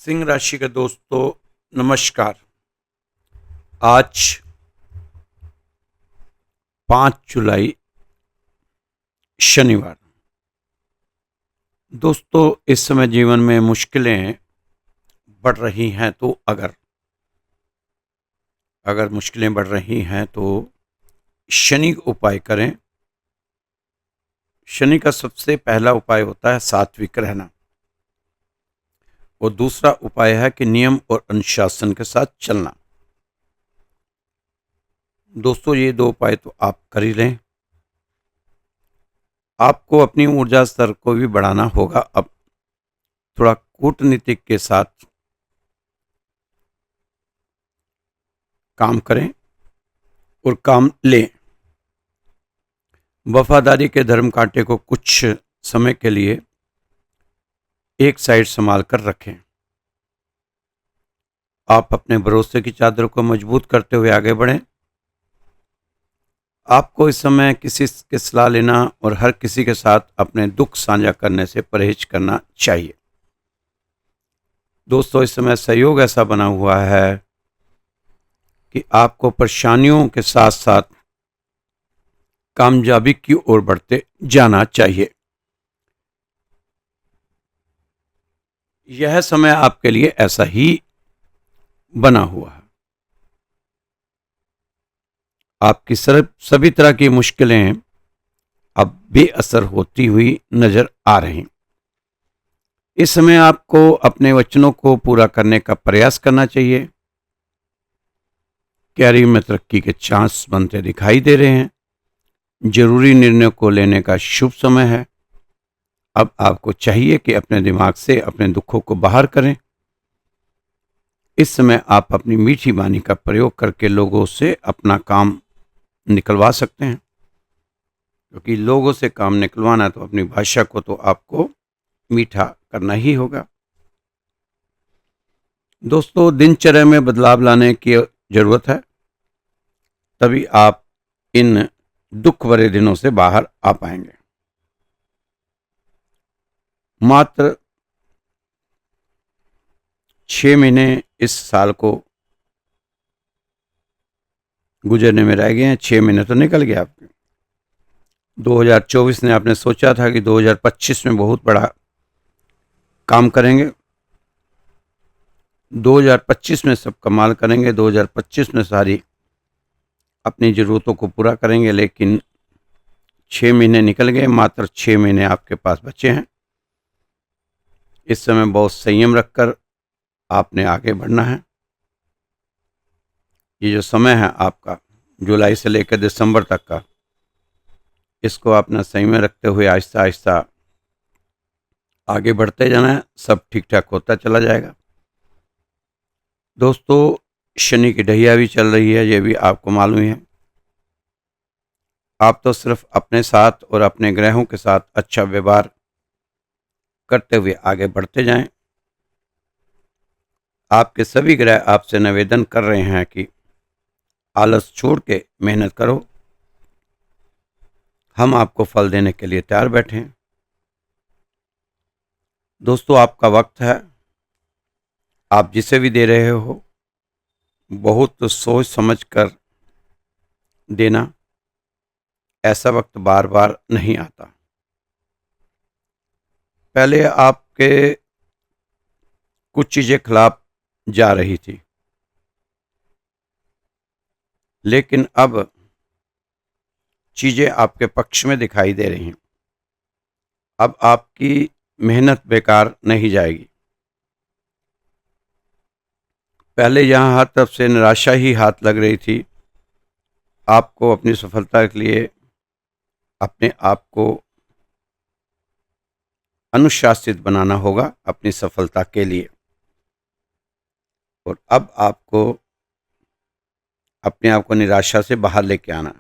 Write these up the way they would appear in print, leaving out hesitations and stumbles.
सिंह राशि के दोस्तों नमस्कार। आज 5 जुलाई शनिवार। दोस्तों इस समय जीवन में मुश्किलें बढ़ रही हैं, तो अगर मुश्किलें बढ़ रही हैं तो शनि का उपाय करें। शनि का सबसे पहला उपाय होता है सात्विक रहना, और दूसरा उपाय है कि नियम और अनुशासन के साथ चलना। दोस्तों ये दो उपाय तो आप कर ही लें। आपको अपनी ऊर्जा स्तर को भी बढ़ाना होगा। अब थोड़ा कूटनीतिक के साथ काम करें और काम लें। वफादारी के धर्म कांटे को कुछ समय के लिए एक साइड संभाल कर रखें। आप अपने भरोसे की चादर को मजबूत करते हुए आगे बढ़ें। आपको इस समय किसी की सलाह लेना और हर किसी के साथ अपने दुख साझा करने से परहेज करना चाहिए। दोस्तों इस समय सहयोग ऐसा बना हुआ है कि आपको परेशानियों के साथ साथ कामयाबी की ओर बढ़ते जाना चाहिए। यह समय आपके लिए ऐसा ही बना हुआ है। आपकी सभी तरह की मुश्किलें अब बेअसर होती हुई नजर आ रही। इस समय आपको अपने वचनों को पूरा करने का प्रयास करना चाहिए। कैरियर में तरक्की के चांस बनते दिखाई दे रहे हैं। जरूरी निर्णय को लेने का शुभ समय है। अब आपको चाहिए कि अपने दिमाग से अपने दुखों को बाहर करें। इस समय आप अपनी मीठी वाणी का प्रयोग करके लोगों से अपना काम निकलवा सकते हैं, क्योंकि लोगों से काम निकलवाना तो अपनी भाषा को तो आपको मीठा करना ही होगा। दोस्तों दिनचर्या में बदलाव लाने की जरूरत है, तभी आप इन दुख भरे दिनों से बाहर आ पाएंगे। मात्र 6 महीने इस साल को गुजरने में रह गए हैं। 6 महीने तो निकल गए आपके। 2024 ने आपने सोचा था कि 2025 में बहुत बड़ा काम करेंगे, 2025 में सब कमाल करेंगे, 2025 में सारी अपनी ज़रूरतों को पूरा करेंगे। लेकिन 6 महीने निकल गए, मात्र 6 महीने आपके पास बचे हैं। इस समय बहुत संयम रखकर आपने आगे बढ़ना है। ये जो समय है आपका जुलाई से लेकर दिसंबर तक का, इसको अपना संयम रखते हुए आहिस्ता आहिस्ता आगे बढ़ते जाना है। सब ठीक ठाक होता चला जाएगा। दोस्तों शनि की ढैया भी चल रही है, ये भी आपको मालूम है। आप तो सिर्फ अपने साथ और अपने ग्रहों के साथ अच्छा व्यवहार करते हुए आगे बढ़ते जाएं। आपके सभी ग्रह आपसे निवेदन कर रहे हैं कि आलस छोड़ के मेहनत करो। हम आपको फल देने के लिए तैयार बैठे हैं। दोस्तों आपका वक्त है, आप जिसे भी दे रहे हो बहुत सोच समझ कर देना। ऐसा वक्त बार बार नहीं आता। पहले आपके कुछ चीजें खिलाफ जा रही थी, लेकिन अब चीजें आपके पक्ष में दिखाई दे रही हैं। अब आपकी मेहनत बेकार नहीं जाएगी। पहले यहां हर तरफ से निराशा ही हाथ लग रही थी। आपको अपनी सफलता के लिए अपने आप को अनुशासित बनाना होगा अपनी सफलता के लिए। और अब आपको अपने आप को निराशा से बाहर लेके आना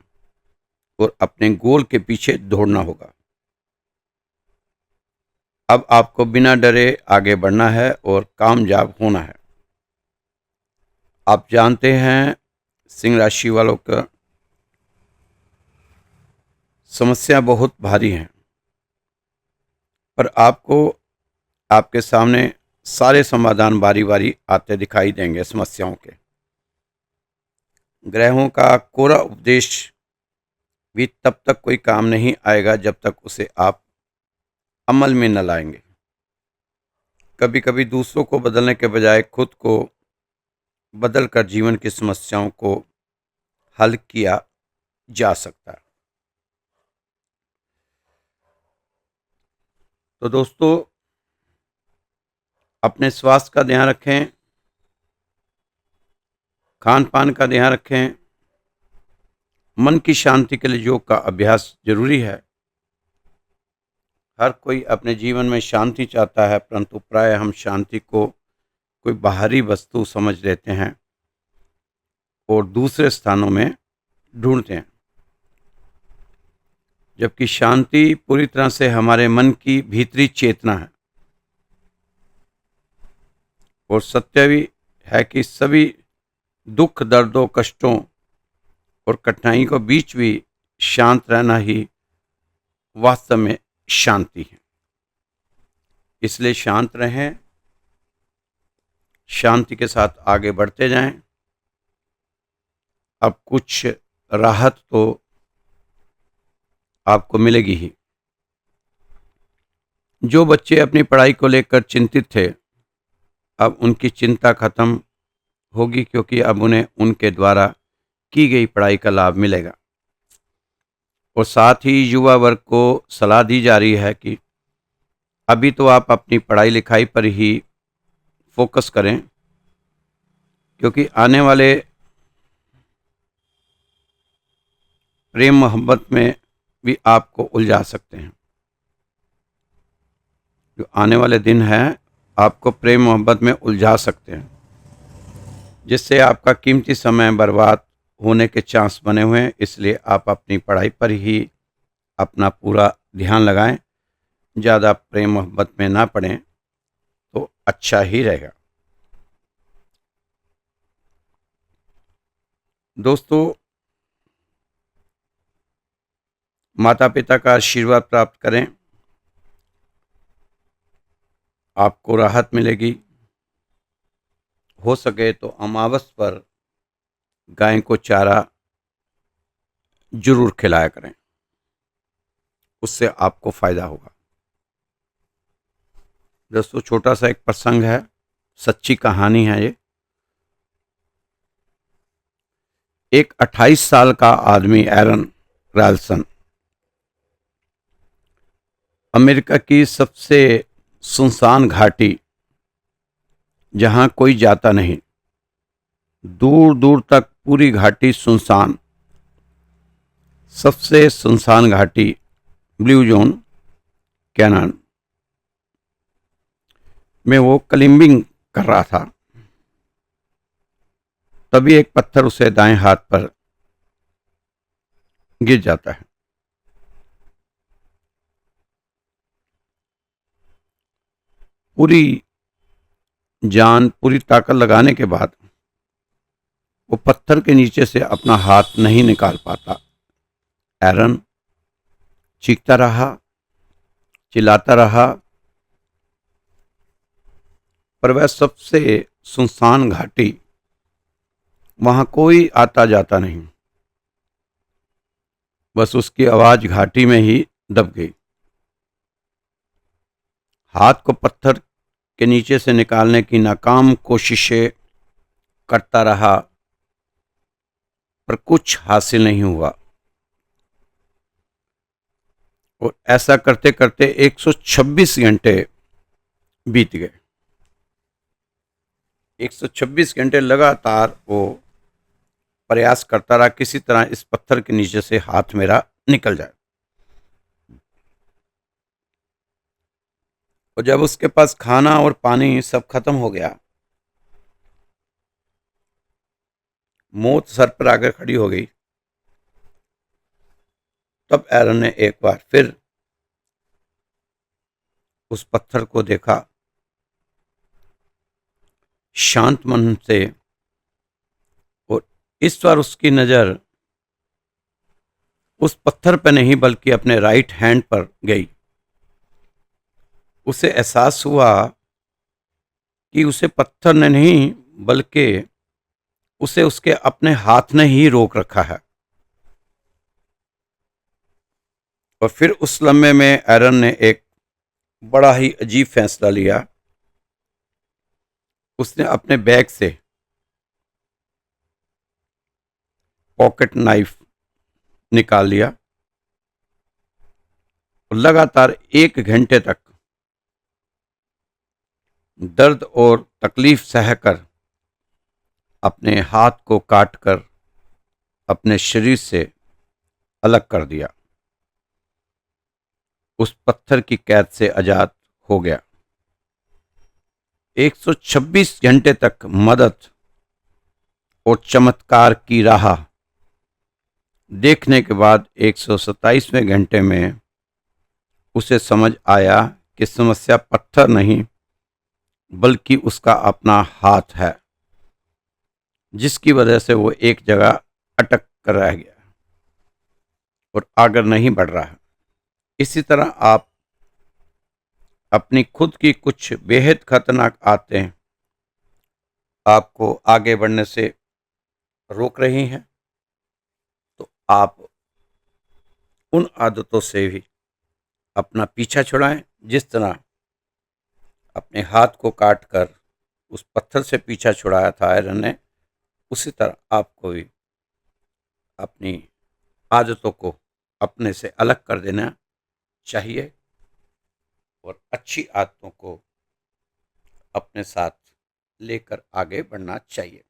और अपने गोल के पीछे दौड़ना होगा। अब आपको बिना डरे आगे बढ़ना है और कामयाब होना है। आप जानते हैं सिंह राशि वालों का समस्या बहुत भारी है, पर आपको आपके सामने सारे समाधान बारी बारी आते दिखाई देंगे समस्याओं के। ग्रहों का कोरा उपदेश भी तब तक कोई काम नहीं आएगा जब तक उसे आप अमल में न लाएंगे। कभी कभी दूसरों को बदलने के बजाय खुद को बदलकर जीवन की समस्याओं को हल किया जा सकता है। तो दोस्तों, अपने स्वास्थ्य का ध्यान रखें, खान पान का ध्यान रखें। मन की शांति के लिए योग का अभ्यास जरूरी है। हर कोई अपने जीवन में शांति चाहता है, परंतु प्राय हम शांति को कोई बाहरी वस्तु समझ लेते हैं और दूसरे स्थानों में ढूंढते हैं, जबकि शांति पूरी तरह से हमारे मन की भीतरी चेतना है। और सत्य भी है कि सभी दुख, दर्दों, कष्टों और कठिनाई के बीच भी शांत रहना ही वास्तव में शांति है। इसलिए शांत रहें, शांति के साथ आगे बढ़ते जाएं। अब कुछ राहत तो आपको मिलेगी ही। जो बच्चे अपनी पढ़ाई को लेकर चिंतित थे, अब उनकी चिंता खत्म होगी, क्योंकि अब उन्हें उनके द्वारा की गई पढ़ाई का लाभ मिलेगा। और साथ ही युवा वर्ग को सलाह दी जा रही है कि अभी तो आप अपनी पढ़ाई लिखाई पर ही फोकस करें, क्योंकि आने वाले प्रेम मोहब्बत में भी आपको उलझा सकते हैं। जो आने वाले दिन हैं, आपको प्रेम मोहब्बत में उलझा सकते हैं, जिससे आपका कीमती समय बर्बाद होने के चांस बने हुए हैं। इसलिए आप अपनी पढ़ाई पर ही अपना पूरा ध्यान लगाएं, ज़्यादा प्रेम मोहब्बत में ना पड़ें तो अच्छा ही रहेगा। दोस्तों, माता पिता का आशीर्वाद प्राप्त करें, आपको राहत मिलेगी। हो सके तो अमावस पर गाय को चारा जरूर खिलाया करें, उससे आपको फायदा होगा। दोस्तों, छोटा सा एक प्रसंग है, सच्ची कहानी है ये। एक 28 साल का आदमी एरन रैलसन अमेरिका की सबसे सुनसान घाटी, जहां कोई जाता नहीं, दूर दूर तक पूरी घाटी सुनसान, सबसे सुनसान घाटी ब्लू जोन कैनान में वो क्लाइंबिंग कर रहा था। तभी एक पत्थर उसे दाएं हाथ पर गिर जाता है। पूरी जान, पूरी ताकत लगाने के बाद वो पत्थर के नीचे से अपना हाथ नहीं निकाल पाता। एरन चीखता रहा, चिल्लाता रहा, पर वह सबसे सुनसान घाटी, वहां कोई आता जाता नहीं। बस उसकी आवाज घाटी में ही दब गई। हाथ को पत्थर के नीचे से निकालने की नाकाम कोशिशें करता रहा, पर कुछ हासिल नहीं हुआ। और ऐसा करते करते 126 घंटे बीत गए। 126 घंटे लगातार वो प्रयास करता रहा, किसी तरह इस पत्थर के नीचे से हाथ मेरा निकल जाए। और जब उसके पास खाना और पानी सब खत्म हो गया, मौत सर पर आकर खड़ी हो गई, तब एरन ने एक बार फिर उस पत्थर को देखा, शांत मन से। और इस बार उसकी नजर उस पत्थर पर नहीं बल्कि अपने राइट हैंड पर गई। उसे एहसास हुआ कि उसे पत्थर ने नहीं बल्कि उसे उसके अपने हाथ ने ही रोक रखा है। और फिर उस लम्हे में एरन ने एक बड़ा ही अजीब फैसला लिया। उसने अपने बैग से पॉकेट नाइफ निकाल लिया और लगातार 1 घंटे तक दर्द और तकलीफ सहकर अपने हाथ को काटकर अपने शरीर से अलग कर दिया। उस पत्थर की कैद से आजाद हो गया। 126 घंटे तक मदद और चमत्कार की राह देखने के बाद 127वें घंटे में उसे समझ आया कि समस्या पत्थर नहीं बल्कि उसका अपना हाथ है, जिसकी वजह से वो एक जगह अटक कर रह गया और आगे नहीं बढ़ रहा है। इसी तरह आप अपनी खुद की कुछ बेहद खतरनाक आदतें आपको आगे बढ़ने से रोक रही हैं, तो आप उन आदतों से भी अपना पीछा छुड़ाएं। जिस तरह अपने हाथ को काटकर उस पत्थर से पीछा छुड़ाया था आयरन ने, उसी तरह आपको भी अपनी आदतों को अपने से अलग कर देना चाहिए और अच्छी आदतों को अपने साथ लेकर आगे बढ़ना चाहिए।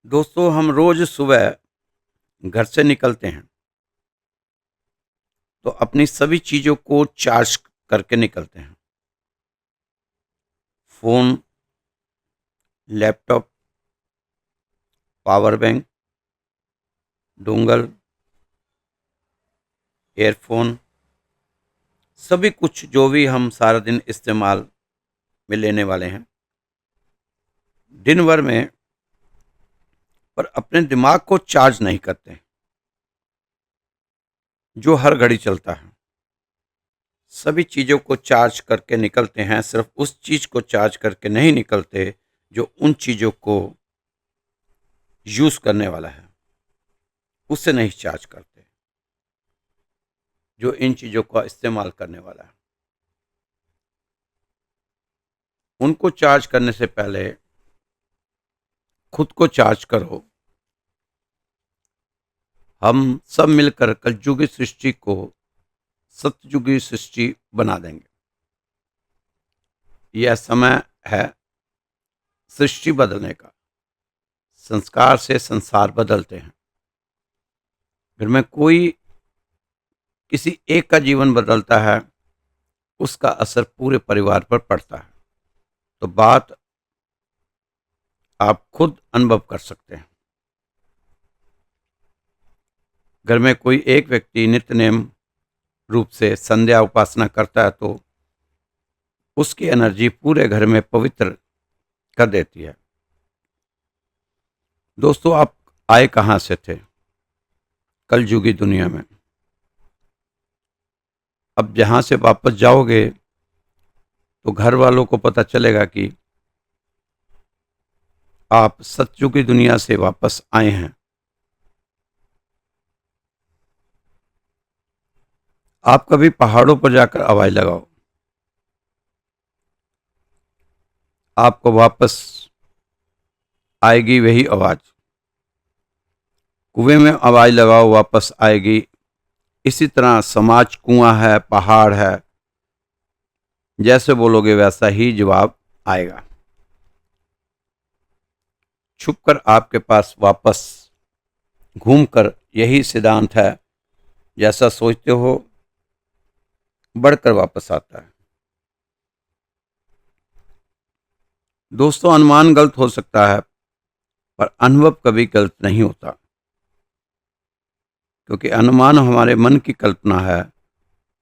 दोस्तों, हम रोज सुबह घर से निकलते हैं तो अपनी सभी चीजों को चार्ज करके निकलते हैं। Phone, laptop, power bank, dongle, earphone, सभी कुछ जो भी हम सारा दिन इस्तेमाल में लेने वाले हैं दिन भर में, पर अपने दिमाग को चार्ज नहीं करते, जो हर घड़ी चलता है। सभी चीजों को चार्ज करके निकलते हैं, सिर्फ उस चीज को चार्ज करके नहीं निकलते जो उन चीजों को यूज करने वाला है, उससे नहीं चार्ज करते जो इन चीजों का इस्तेमाल करने वाला है। उनको चार्ज करने से पहले खुद को चार्ज करो। हम सब मिलकर कलयुगी सृष्टि को सतयुगी सृष्टि बना देंगे। यह समय है सृष्टि बदलने का। संस्कार से संसार बदलते हैं। घर में कोई किसी एक का जीवन बदलता है, उसका असर पूरे परिवार पर पड़ता है। तो बात आप खुद अनुभव कर सकते हैं। घर में कोई एक व्यक्ति नित्य नेम रूप से संध्या उपासना करता है तो उसकी एनर्जी पूरे घर में पवित्र कर देती है। दोस्तों, आप आए कहां से थे? कलयुगी दुनिया में। अब जहां से वापस जाओगे तो घर वालों को पता चलेगा कि आप सतयुगी दुनिया से वापस आए हैं। आप कभी पहाड़ों पर जाकर आवाज लगाओ, आपको वापस आएगी वही आवाज। कुएं में आवाज लगाओ, वापस आएगी। इसी तरह समाज कुआं है, पहाड़ है, जैसे बोलोगे वैसा ही जवाब आएगा। छुपकर आपके पास वापस घूमकर यही सिद्धांत है, जैसा सोचते हो बढ़कर वापस आता है। दोस्तों, अनुमान गलत हो सकता है पर अनुभव कभी गलत नहीं होता, क्योंकि अनुमान हमारे मन की कल्पना है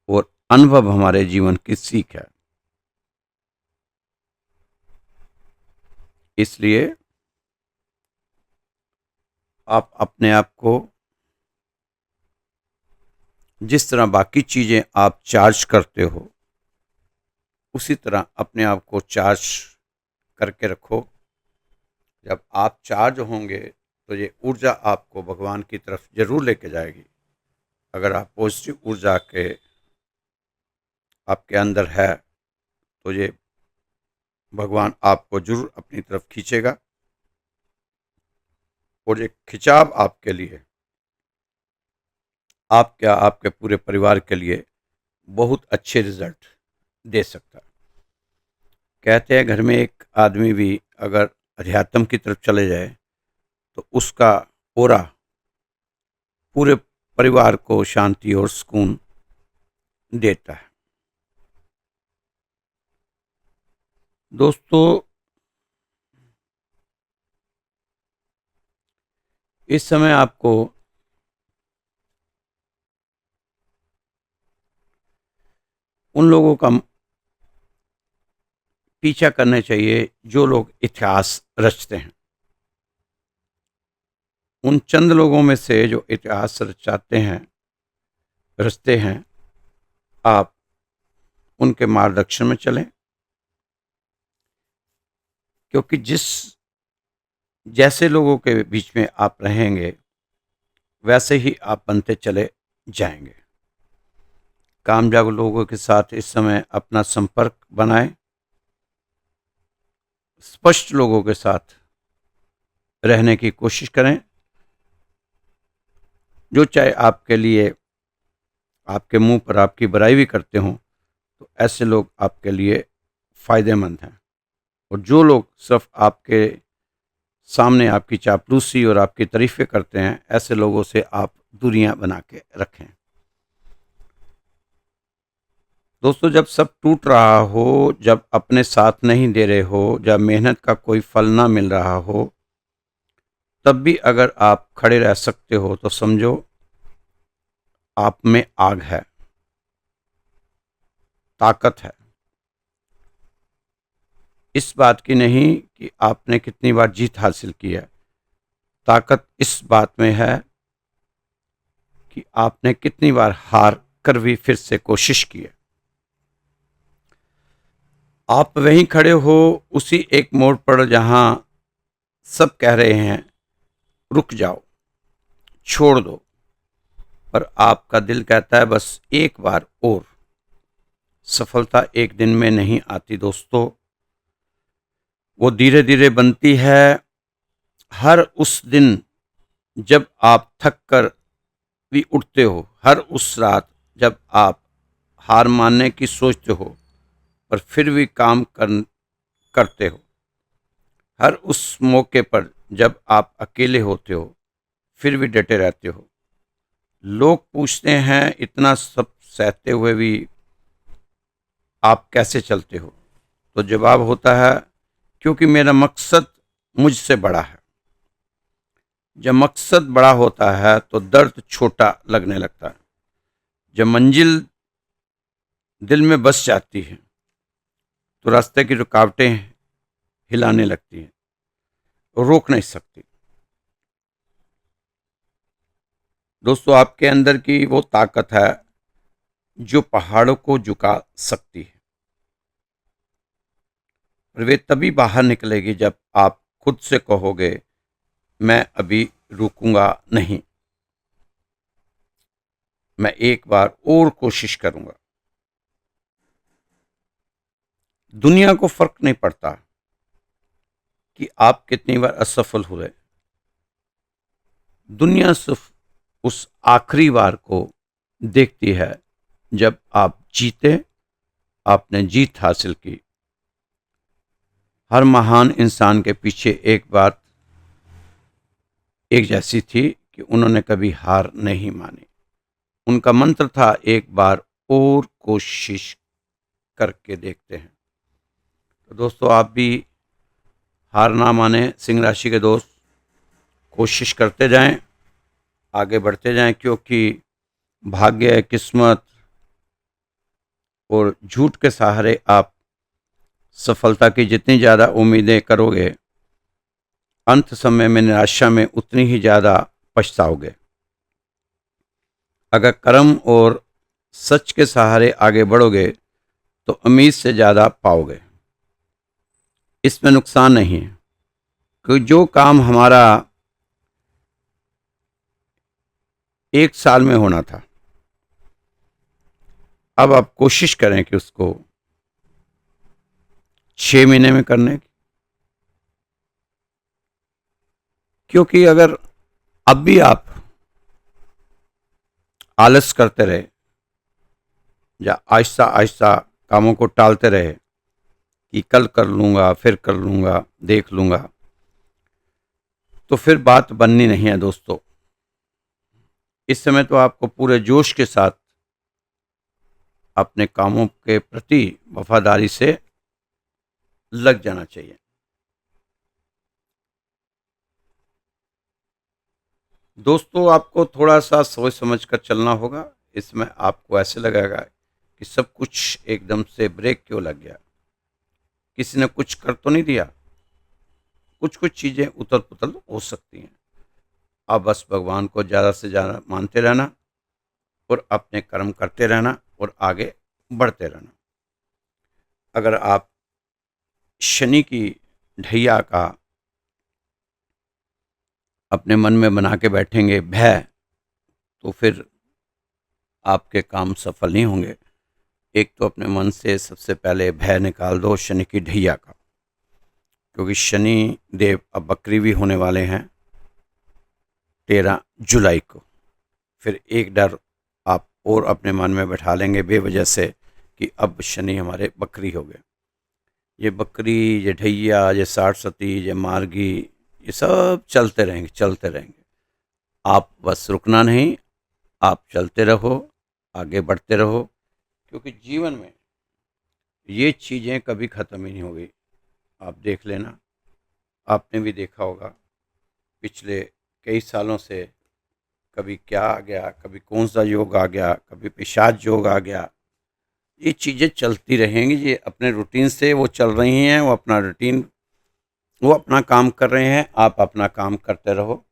और अनुभव हमारे जीवन की सीख है। इसलिए आप अपने आप को जिस तरह बाकी चीजें आप चार्ज करते हो, उसी तरह अपने आप को चार्ज करके रखो। जब आप चार्ज होंगे तो ये ऊर्जा आपको भगवान की तरफ जरूर लेके जाएगी। अगर आप पॉजिटिव ऊर्जा के आपके अंदर है तो ये भगवान आपको जरूर अपनी तरफ खींचेगा, और ये खिंचाव आपके लिए, आप क्या आपके पूरे परिवार के लिए बहुत अच्छे रिजल्ट दे सकता है। कहते हैं घर में एक आदमी भी अगर अध्यात्म की तरफ चले जाए तो उसका ओरा पूरे परिवार को शांति और सुकून देता है। दोस्तों, इस समय आपको उन लोगों का पीछा करना चाहिए जो लोग इतिहास रचते हैं। उन चंद लोगों में से जो इतिहास रचते हैं, आप उनके मार्गदर्शन में चलें, क्योंकि जैसे लोगों के बीच में आप रहेंगे वैसे ही आप बनते चले जाएंगे। कामयाब लोगों के साथ इस समय अपना संपर्क बनाएं, स्पष्ट लोगों के साथ रहने की कोशिश करें, जो चाहे आपके लिए आपके मुंह पर आपकी बुराई भी करते हों, तो ऐसे लोग आपके लिए फायदेमंद हैं। और जो लोग सिर्फ आपके सामने आपकी चापलूसी और आपकी तारीफें करते हैं, ऐसे लोगों से आप दूरियां बना के रखें। दोस्तों, जब सब टूट रहा हो, जब अपने साथ नहीं दे रहे हो, जब मेहनत का कोई फल ना मिल रहा हो, तब भी अगर आप खड़े रह सकते हो तो समझो आप में आग है, ताकत है। इस बात की नहीं कि आपने कितनी बार जीत हासिल की है, ताकत इस बात में है कि आपने कितनी बार हार कर भी फिर से कोशिश की है। आप वहीं खड़े हो उसी एक मोड़ पर जहां सब कह रहे हैं रुक जाओ, छोड़ दो, पर आपका दिल कहता है बस एक बार और। सफलता एक दिन में नहीं आती दोस्तों, वो धीरे धीरे बनती है। हर उस दिन जब आप थक कर भी उठते हो, हर उस रात जब आप हार मानने की सोचते हो पर फिर भी करते हो, हर उस मौके पर जब आप अकेले होते हो फिर भी डटे रहते हो। लोग पूछते हैं इतना सब सहते हुए भी आप कैसे चलते हो, तो जवाब होता है क्योंकि मेरा मकसद मुझसे बड़ा है। जब मकसद बड़ा होता है तो दर्द छोटा लगने लगता है। जब मंजिल दिल में बस जाती है तो रास्ते की रुकावटें हिलाने लगती हैं, रोक नहीं सकती। दोस्तों, आपके अंदर की वो ताकत है जो पहाड़ों को झुका सकती है, और वे तभी बाहर निकलेगी जब आप खुद से कहोगे मैं अभी रुकूंगा नहीं, मैं एक बार और कोशिश करूंगा। दुनिया को फर्क नहीं पड़ता कि आप कितनी बार असफल हुए, दुनिया सिर्फ उस आखिरी बार को देखती है जब आप जीते, आपने जीत हासिल की। हर महान इंसान के पीछे एक बात एक जैसी थी कि उन्होंने कभी हार नहीं मानी। उनका मंत्र था एक बार और कोशिश करके देखते हैं। तो दोस्तों, आप भी हार ना माने सिंह राशि के दोस्त, कोशिश करते जाएं, आगे बढ़ते जाएं, क्योंकि भाग्य, किस्मत और झूठ के सहारे आप सफलता की जितनी ज़्यादा उम्मीदें करोगे, अंत समय में निराशा में उतनी ही ज़्यादा पछताओगे। अगर कर्म और सच के सहारे आगे बढ़ोगे तो उम्मीद से ज़्यादा पाओगे। इसमें नुकसान नहीं है, क्योंकि जो काम हमारा 1 साल में होना था, अब आप कोशिश करें कि उसको 6 महीने में करने की। क्योंकि अगर अब भी आप आलस करते रहे या आहिस्ता आहिस्ता कामों को टालते रहे कि कल कर लूँगा, फिर कर लूँगा, देख लूँगा, तो फिर बात बननी नहीं है दोस्तों। इस समय तो आपको पूरे जोश के साथ अपने कामों के प्रति वफादारी से लग जाना चाहिए। दोस्तों, आपको थोड़ा सा सोच समझ कर चलना होगा। इसमें आपको ऐसे लगेगा कि सब कुछ एकदम से ब्रेक क्यों लग गया, किसी ने कुछ कर तो नहीं दिया। कुछ कुछ चीज़ें उथल पुथल हो सकती हैं। आप बस भगवान को ज़्यादा से ज़्यादा मानते रहना और अपने कर्म करते रहना और आगे बढ़ते रहना। अगर आप शनि की ढैया का अपने मन में बना के बैठेंगे भय, तो फिर आपके काम सफल नहीं होंगे। एक तो अपने मन से सबसे पहले भय निकाल दो शनि की ढैया का, क्योंकि शनि देव अब बकरी भी होने वाले हैं 13 जुलाई को। फिर एक डर आप और अपने मन में बैठा लेंगे बेवजह से कि अब शनि हमारे बकरी हो गए। ये बकरी, ये ढैया, ये साठ सती, ये मार्गी, ये सब चलते रहेंगे चलते रहेंगे। आप बस रुकना नहीं, आप चलते रहो, आगे बढ़ते रहो, क्योंकि जीवन में ये चीज़ें कभी ख़त्म ही नहीं होगी। आप देख लेना, आपने भी देखा होगा पिछले कई सालों से कभी क्या आ गया, कभी कौन सा योग आ गया, कभी पिशाच योग आ गया। ये चीज़ें चलती रहेंगी, ये अपने रूटीन से वो चल रही हैं, वो अपना रूटीन, वो अपना काम कर रहे हैं, आप अपना काम करते रहो।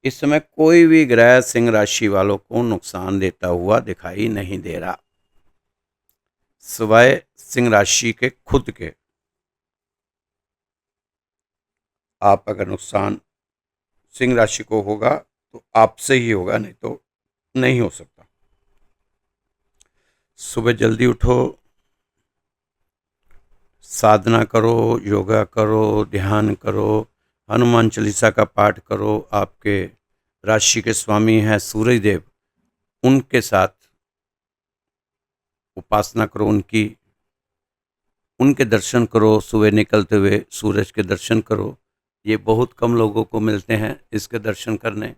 इस समय कोई भी ग्रह सिंह राशि वालों को नुकसान देता हुआ दिखाई नहीं दे रहा, सिवाय सिंह राशि के खुद के। आप अगर नुकसान सिंह राशि को होगा तो आपसे ही होगा, नहीं तो नहीं हो सकता। सुबह जल्दी उठो, साधना करो, योगा करो, ध्यान करो, हनुमान चालीसा का पाठ करो। आपके राशि के स्वामी हैं सूर्य देव, उनके साथ उपासना करो, उनके दर्शन करो। सुबह निकलते हुए सूरज के दर्शन करो। ये बहुत कम लोगों को मिलते हैं इसके दर्शन करने।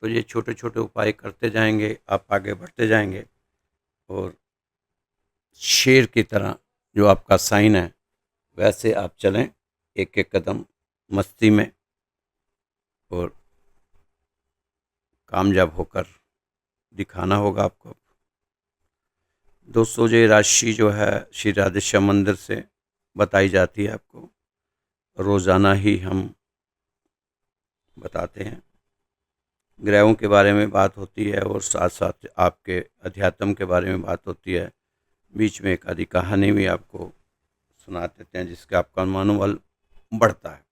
तो ये छोटे छोटे उपाय करते जाएंगे, आप आगे बढ़ते जाएंगे और शेर की तरह जो आपका साइन है वैसे आप चलें, एक एक कदम मस्ती में, और कामयाब होकर दिखाना होगा आपको। दोस्तों, ये राशि जो है श्री राधेश्याम मंदिर से बताई जाती है आपको, रोज़ाना ही हम बताते हैं। ग्रहों के बारे में बात होती है और साथ साथ आपके अध्यात्म के बारे में बात होती है। बीच में एक आधी कहानी भी आपको सुना देते हैं जिसका आपका मनोबल बढ़ता है।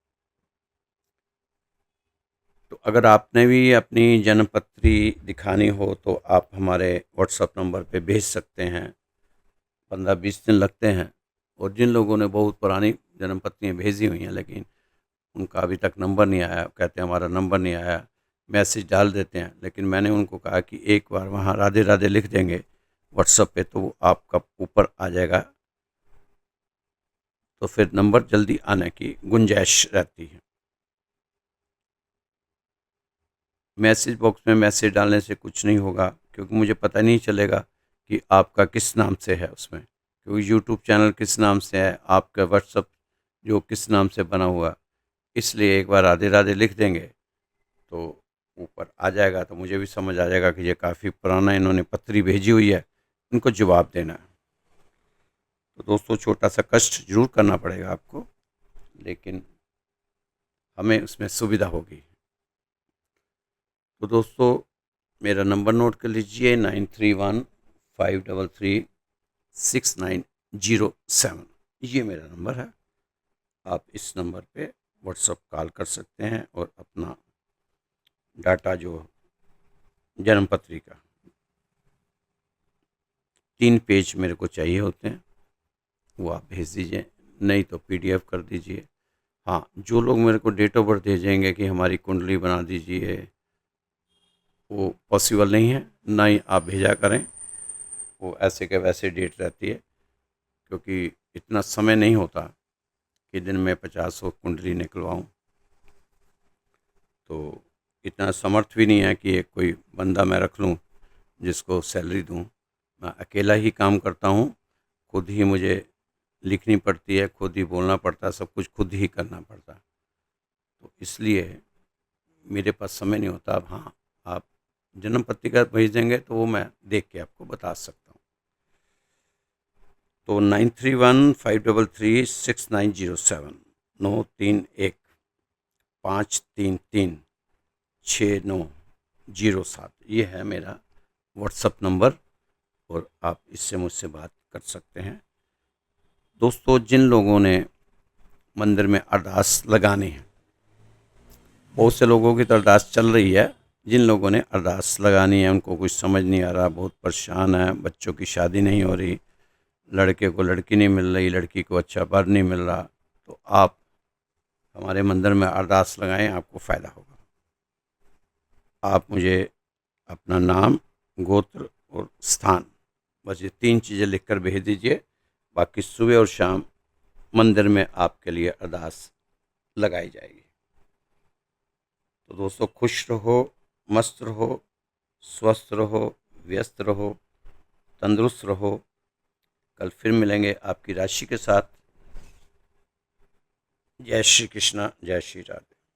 तो अगर आपने भी अपनी जन्मपत्री दिखानी हो तो आप हमारे व्हाट्सएप नंबर पे भेज सकते हैं। 15-20 दिन लगते हैं, और जिन लोगों ने बहुत पुरानी जन्मपत्रियाँ भेजी हुई हैं लेकिन उनका अभी तक नंबर नहीं आया, कहते हैं हमारा नंबर नहीं आया, मैसेज डाल देते हैं, लेकिन मैंने उनको कहा कि एक बार वहाँ राधे राधे लिख देंगे व्हाट्सएप पे तो वो आपका ऊपर आ जाएगा, तो फिर नंबर जल्दी आने की गुंजाइश रहती है। मैसेज बॉक्स में मैसेज डालने से कुछ नहीं होगा, क्योंकि मुझे पता नहीं चलेगा कि आपका किस नाम से है उसमें, क्योंकि यूट्यूब चैनल किस नाम से है, आपका व्हाट्सएप जो किस नाम से बना हुआ। इसलिए एक बार राधे राधे लिख देंगे तो ऊपर आ जाएगा, तो मुझे भी समझ आ जाएगा कि ये काफ़ी पुराना इन्होंने पत्री भेजी हुई है, इनको जवाब देना है। तो दोस्तों, छोटा सा कष्ट जरूर करना पड़ेगा आपको, लेकिन हमें उसमें सुविधा होगी। तो दोस्तों, मेरा नंबर नोट कर लीजिए 9315 5336907, ये मेरा नंबर है। आप इस नंबर पे व्हाट्सअप कॉल कर सकते हैं और अपना डाटा जो जन्म पत्रिका 3 पेज मेरे को चाहिए होते हैं, वो आप भेज दीजिए, नहीं तो PDF कर दीजिए। हाँ, जो लोग मेरे को डेट ऑफ बर्थ भेजेंगे कि हमारी कुंडली बना दीजिए, वो पॉसिबल नहीं है, ना ही आप भेजा करें। वो ऐसे के वैसे डेट रहती है, क्योंकि इतना समय नहीं होता कि दिन में 50 कुंडली निकलवाऊँ। तो इतना समर्थ भी नहीं है कि एक कोई बंदा मैं रख लूँ जिसको सैलरी दूँ। मैं अकेला ही काम करता हूँ, खुद ही मुझे लिखनी पड़ती है, खुद ही बोलना पड़ता है, सब कुछ खुद ही करना पड़ता है। तो इसलिए मेरे पास समय नहीं होता। अब हाँ, आप जन्म पत्रिका भेज देंगे तो वो मैं देख के आपको बता सकता हूँ। तो 9315336907, 931-533-6907, ये है मेरा व्हाट्सअप नंबर और आप इससे मुझसे बात कर सकते हैं। दोस्तों, जिन लोगों ने मंदिर में अरदास लगानी है, बहुत से लोगों की तो अरदास चल रही है, जिन लोगों ने अरदास लगानी है उनको कुछ समझ नहीं आ रहा, बहुत परेशान है, बच्चों की शादी नहीं हो रही, लड़के को लड़की नहीं मिल रही, लड़की को अच्छा वर नहीं मिल रहा, तो आप हमारे मंदिर में अरदास लगाएं, आपको फ़ायदा होगा। आप मुझे अपना नाम, गोत्र और स्थान, बस ये 3 चीज़ें लिखकर भेज दीजिए। बाकी सुबह और शाम मंदिर में आपके लिए अरदास लगाई जाएगी। तो दोस्तों, खुश रहो, मस्त रहो, स्वस्थ रहो, व्यस्त रहो, तंदुरुस्त रहो। कल फिर मिलेंगे आपकी राशि के साथ। जय श्री कृष्णा, जय श्री राधे।